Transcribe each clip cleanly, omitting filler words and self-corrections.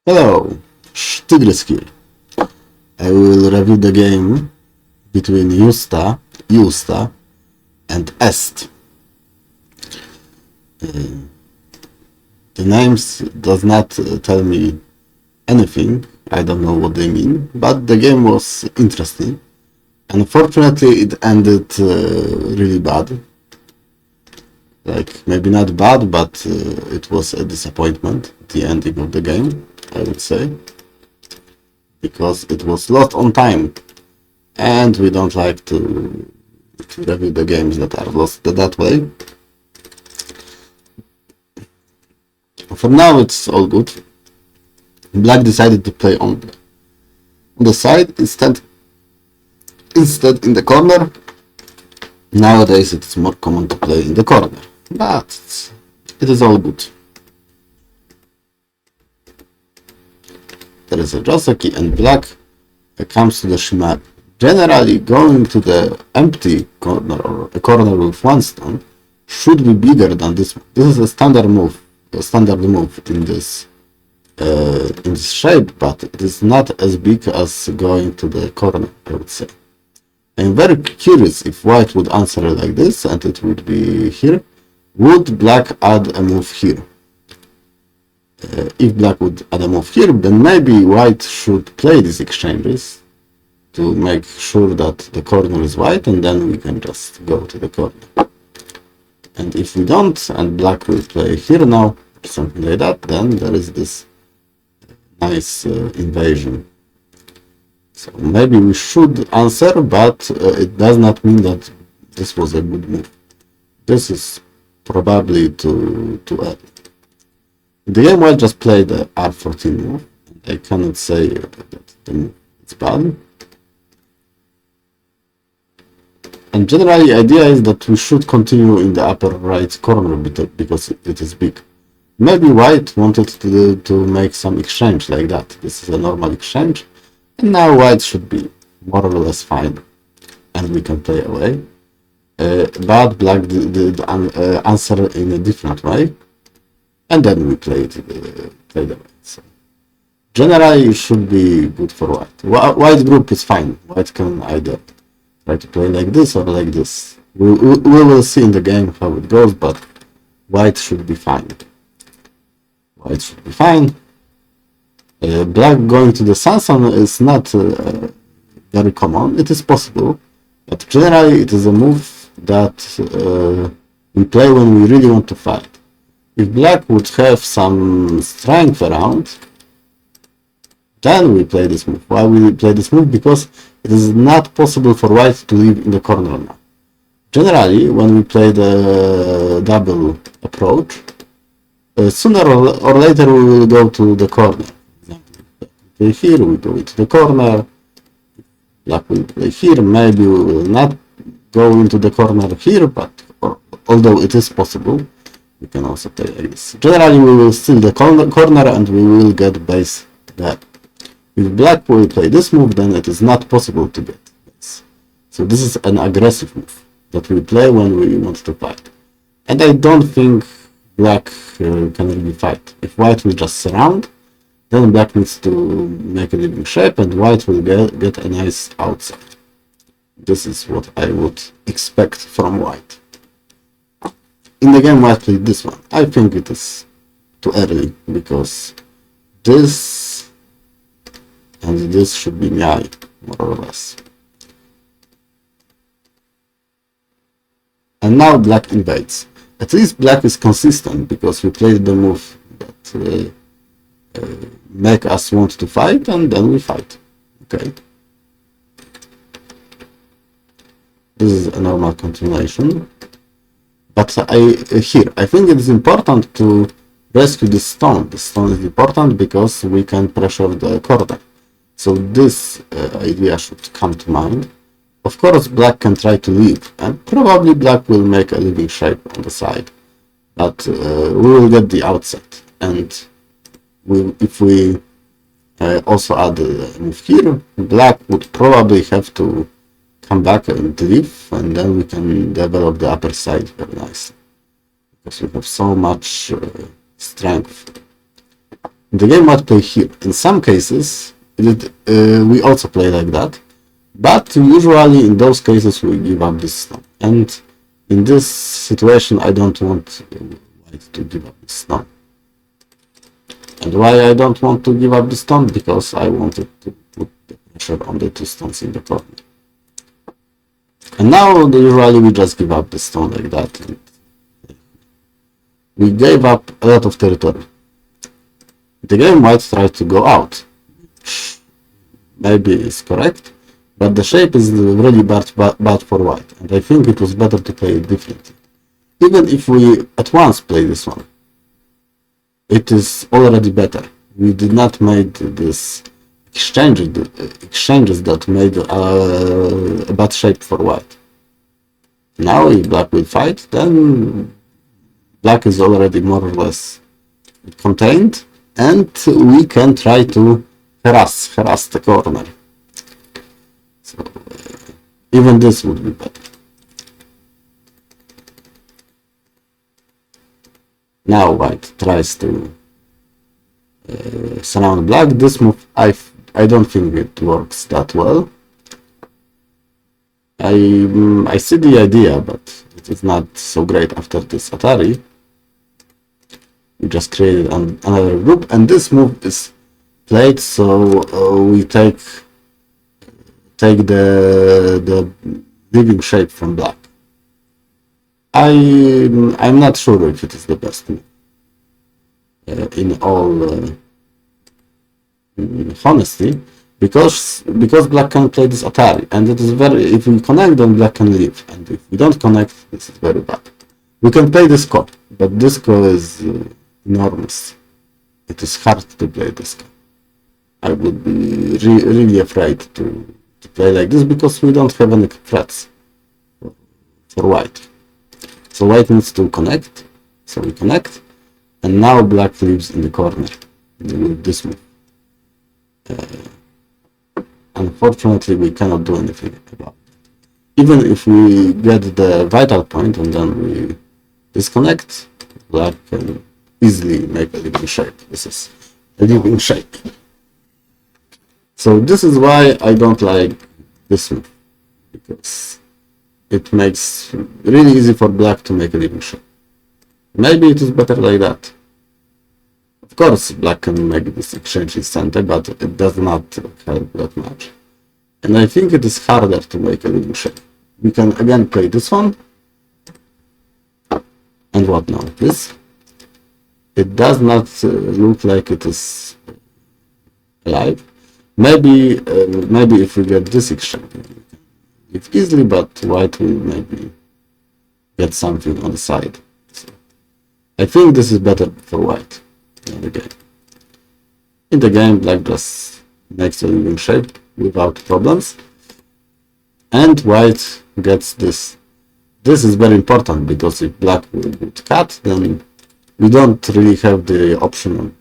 Hello, Tigris here. I will review the game between iusta, and est. The names does not tell me anything. I don't know what they mean, but the game was interesting. Unfortunately, it ended really bad. Like, maybe not bad, but it was a disappointment, the ending of the game, I would say. Because it was lost on time. And we don't like to review the games that are lost that way. For now, it's all good. Black decided to play on the side instead in the corner. Nowadays, it is more common to play in the corner, but it is all good. There is a Joseki, and black comes to the Shimari. Generally, going to the empty corner or a corner with one stone should be bigger than this one. This is a standard move in this shape, but it is not as big as going to the corner, I would say. I'm very curious if white would answer like this, and it would be here. Would black add a move here? If black would add a move here, then maybe white should play these exchanges to make sure that the corner is white, and then we can just go to the corner. And if we don't, and black will play here now, or something like that, then there is this nice invasion. So maybe we should answer, but it does not mean that this was a good move. This is probably too early. The game white just played the R14 move. I cannot say that the move is bad. And generally, the idea is that we should continue in the upper right corner because it is big. Maybe white wanted to make some exchange like that. This is a normal exchange. And now white should be more or less fine. And we can play away. But black did answer in a different way. And then we played away. So generally, it should be good for white. White group is fine. White can either try to play like this or like this. We will see in the game how it goes, but white should be fine. White should be fine. Black going to the Sezon is not very common. It is possible, but generally it is a move that we play when we really want to fight. If black would have some strength around, then we play this move. Why we play this move? Because it is not possible for white to live in the corner now. Generally, when we play the double approach, sooner or later we will go to the corner. Play here, we go into the corner. Black will play here. Maybe we will not go into the corner here, but although it is possible, we can also play like this. Generally, we will steal the corner and we will get base there. If black will play this move, then it is not possible to get base. So this is an aggressive move that we play when we want to fight. And I don't think black can really fight. If white will just surround, then black needs to make a living shape and white will get a nice outside. This is what I would expect from white. In the game white played this one. I think it is too early because this and this should be miai, more or less. And now black invades. At least black is consistent because we played the move that make us want to fight, and then we fight. Okay. This is a normal continuation. But I think it is important to rescue this stone. The stone is important because we can pressure the corner. So this idea should come to mind. Of course, black can try to leave, and probably black will make a living shape on the side. But we will get the outset. And if we also add a move here, black would probably have to come back and leave, and then we can develop the upper side very nicely. Because we have so much strength. The game might play here. In some cases, we also play like that, but usually in those cases we give up this stone. And in this situation, I don't want white to give up this stone. And why I don't want to give up the stone? Because I wanted to put the pressure on the 2 stones in the corner. And now usually we just give up the stone like that. And we gave up a lot of territory. The game white tried to go out, which maybe is correct, but the shape is really bad for white, and I think it was better to play it differently. Even if we at once play this one, it is already better. We did not make this exchanges that made a bad shape for white. Now if black will fight, then black is already more or less contained, and we can try to harass the corner. So even this would be better. Now white tries to surround black. This move, I don't think it works that well. I see the idea, but it is not so great after this Atari. We just created another group, and this move is played, so we take the living shape from black. I'm not sure if it is the best move. In all honesty, because black can play this Atari, and it is if we connect, then black can leave, and if we don't connect, this is very bad. We can play this core, but this core is enormous. It is hard to play this core. I would be really afraid to play like this, because we don't have any threats for white. So white needs to connect, so we connect, and now black lives in the corner with this move. Unfortunately, we cannot do anything about it. Even if we get the vital point and then we disconnect, black can easily make a living shape. This is a living shape. So this is why I don't like this move, because it makes really easy for black to make a living shape. Maybe it is better like that. Of course, black can make this exchange in center, but it does not help that much. And I think it is harder to make a living shape. We can again play this one. And what now? This? It does not look like it is alive. Maybe if we get this exchange, we can live easily, but white will maybe get something on the side. So I think this is better for white in the game. In the game, black just makes a living shape without problems, and white gets this. This is very important, because if black would cut, then we don't really have the option of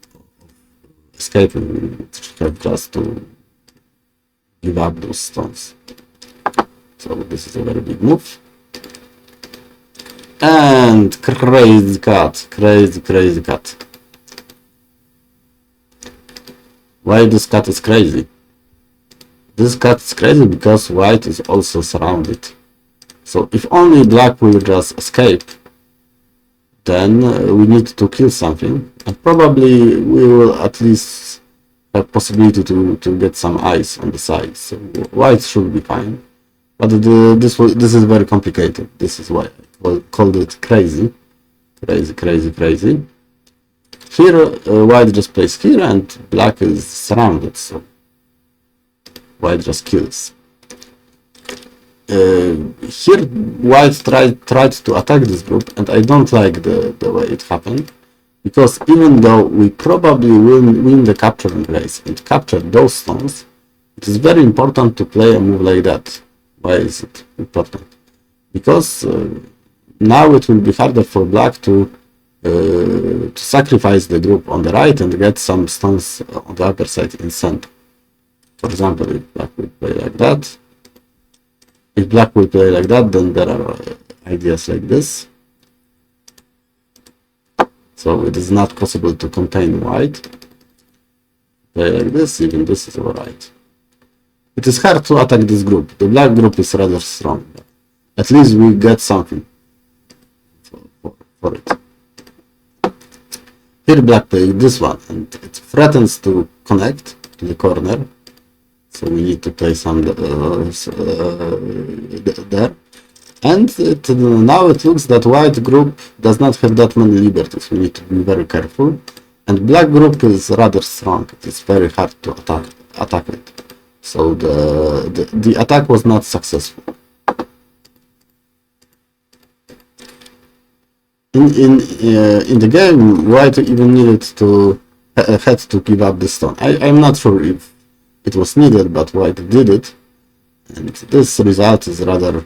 escaping. We have just to give up those stones. So this is a very big move. And crazy cut, crazy cut. Why this cut is crazy? This cut is crazy because white is also surrounded. So if only black will just escape, then we need to kill something, and probably we will at least have possibility to get some ice on the side. So white should be fine, but this is very complicated. This is why I called it crazy. Here white just plays here, and black is surrounded, so white just kills. Here white tried to attack this group, and I don't like the way it happened, because even though we probably win the capture and race and capture those stones, it is very important to play a move like that. Why is it important? Because now it will be harder for black to sacrifice the group on the right and get some stones on the upper side in center. For example, if black will play like that, then there are ideas like this. So it is not possible to contain white. play like this, even this is alright. It is hard to attack this group. The black group is rather strong. At least we get something for it. Here black play this one, and it threatens to connect to the corner, so we need to play some there. And now it looks that white group does not have that many liberties. We need to be very careful. And black group is rather strong. It is very hard to attack it. So the attack was not successful. In the game, white even needed to had to give up the stone. I'm not sure if it was needed, but white did it, and this result is rather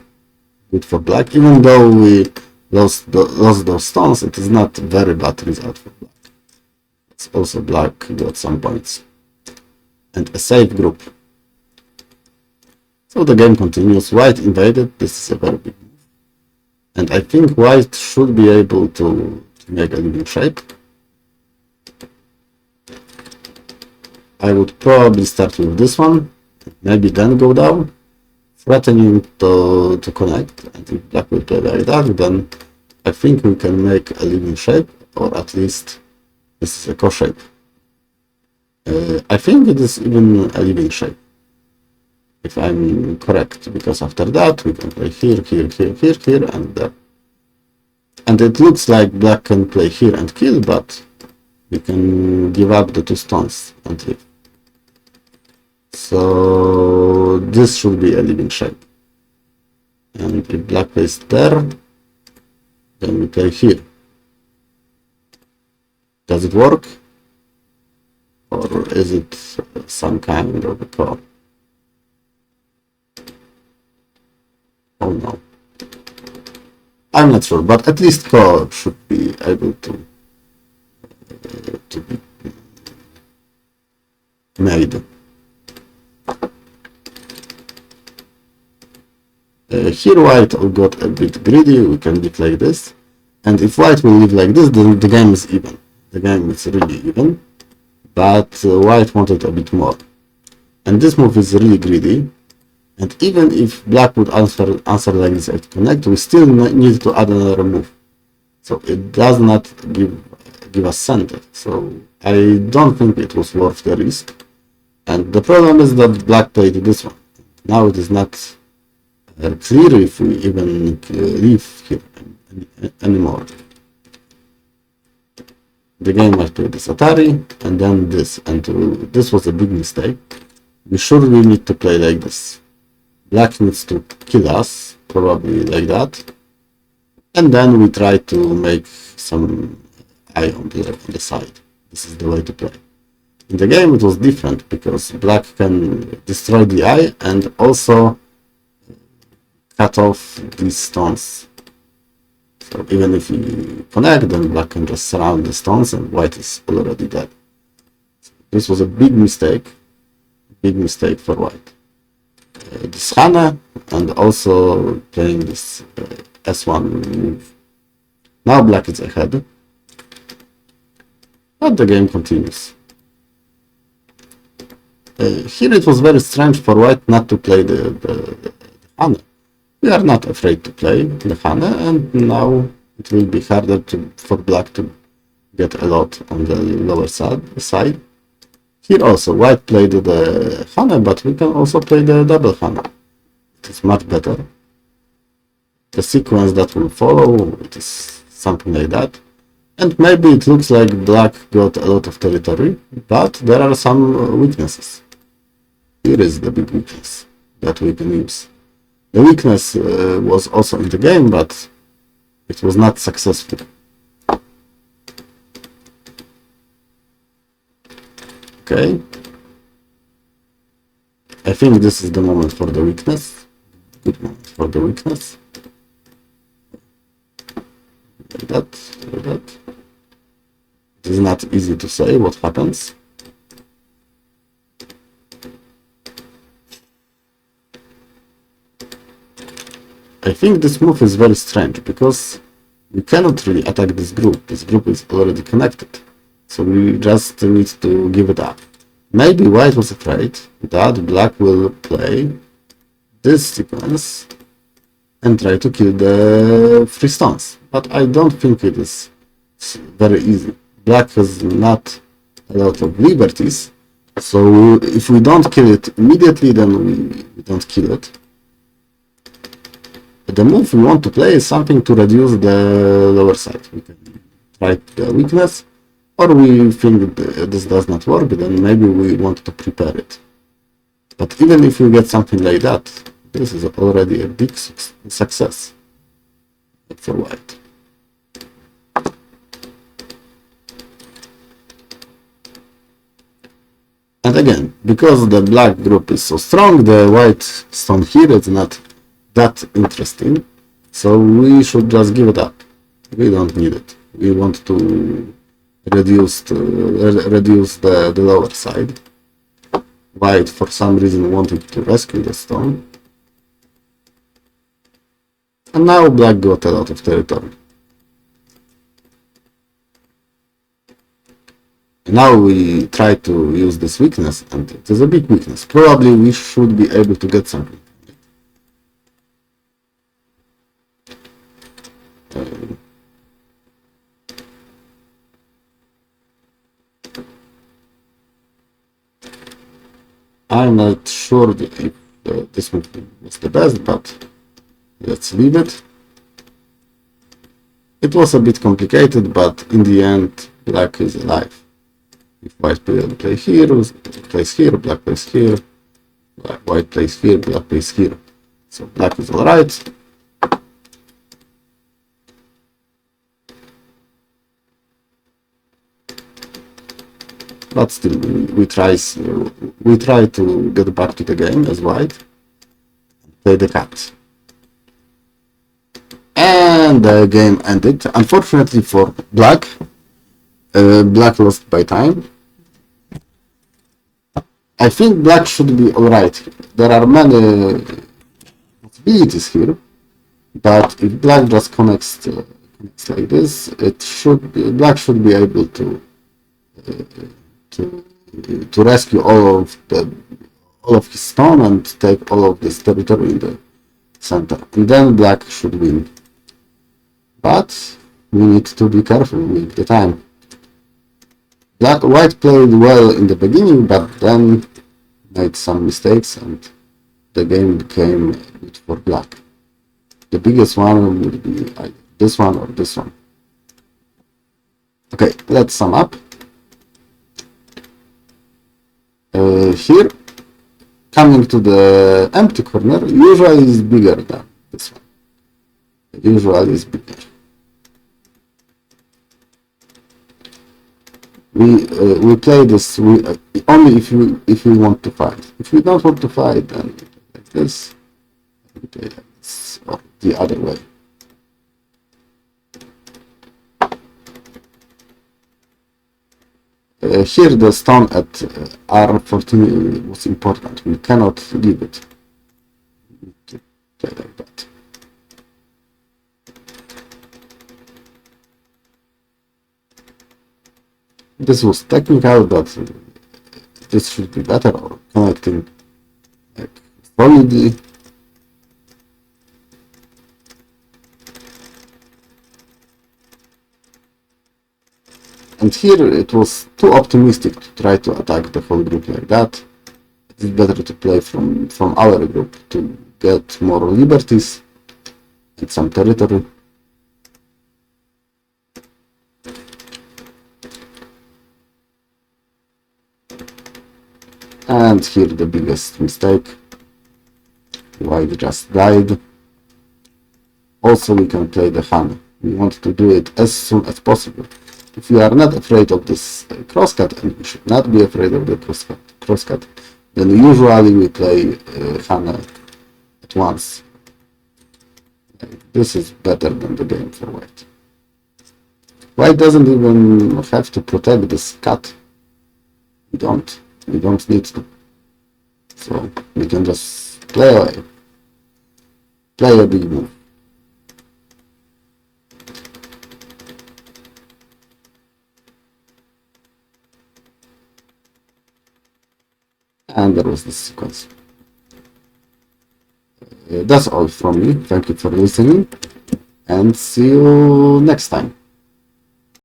good for black. Even though we lost those stones, it is not a very bad result for black. It's also black got some points and a safe group. So the game continues. White invaded. This is a very big move. And I think white should be able to make a living shape. I would probably start with this one, maybe then go down, threatening to connect. And if black will play like that, then I think we can make a living shape, or at least this is a co-shape. I think it is even a living shape, if I'm correct, because after that we can play here, here, here, here, here, and there. And it looks like black can play here and kill, but we can give up the two stones and leave. So this should be a living shape. And if black plays there, then we play here. Does it work? Or is it some kind of a call? Oh no. I'm not sure, but at least core should be able to be made. Here white got a bit greedy, we can leave like this. And if white will leave like this, then the game is even. The game is really even. But white wanted a bit more. And this move is really greedy. And even if black would answer like this and connect, we still need to add another move. So it does not give us center. So I don't think it was worth the risk. And the problem is that black played this one. Now it is not clear if we even leave here anymore. The game might play this Atari and then this, and this was a big mistake. We surely need to play like this. Black needs to kill us, probably like that, and then we try to make some eye on the side. This is the way to play. In the game it was different, because black can destroy the eye and also cut off these stones. So even if we connect, then black can just surround the stones and white is already dead. This was a big mistake for white. This Hane and also playing this S1 move. Now black is ahead, but the game continues. Here it was very strange for white not to play the Hane. We are not afraid to play the Hane, and now it will be harder for black to get a lot on the lower side. Here also white played the Hane, but we can also play the double Hane. It is much better. The sequence that will follow, it is something like that. And maybe it looks like black got a lot of territory, but there are some weaknesses. Here is the big weakness that we can use. The weakness was also in the game, but it was not successful. Okay. I think this is the moment for the weakness. Good moment for the weakness. Like that, like that. It is not easy to say what happens. I think this move is very strange, because we cannot really attack this group. This group is already connected. So we just need to give it up. Maybe white was afraid that black will play this sequence and try to kill the 3 stones. But I don't think it is very easy. Black has not a lot of liberties, so if we don't kill it immediately, then we don't kill it. But the move we want to play is something to reduce the lower side. We can try the weakness, or we think that this does not work, then maybe we want to prepare it. But even if we get something like that, this is already a big success for white. And again, because the black group is so strong, the white stone here is not that interesting, so we should just give it up. We don't need it. We want to reduce the lower side. White, for some reason, wanted to rescue the stone. And now black got a lot of territory. Now we try to use this weakness, and it is a big weakness. Probably we should be able to get something. I'm not sure if this move was the best, but let's leave it. It was a bit complicated, but in the end, black is alive. If white plays here, black plays here, white plays here, black plays here. So black is alright. But still, we try to get back to the game as white, play the cat. And the game ended. Unfortunately for black, black lost by time. I think black should be alright. There are many possibilities here, but if black just connects like this, black should be able to rescue all of his stone and take all of this territory in the center, and then black should win. But we need to be careful with the time. White played well in the beginning, but then made some mistakes, and the game became good for black. The biggest one would be either this one or this one. Okay, let's sum up. Here, coming to the empty corner, usually is bigger than this one. Usually is bigger. We play this only if we want to fight. If we don't want to fight, then we play like this. We play like this, or the other way. Here the stone at R14 was important. We cannot leave it. Play like that. This was technical, but this should be better, or connecting like solidly. And here it was too optimistic to try to attack the whole group like that. It is better to play from our group to get more liberties and some territory. And here the biggest mistake. White just died. Also we can play the Han. We want to do it as soon as possible. If we are not afraid of this crosscut, and we should not be afraid of the crosscut, then usually we play Han at once. This is better than the game for white. White doesn't even have to protect this cut. We don't need to. So we can just play away. Play a big move. And there was this sequence. That's all from me. Thank you for listening and see you next time.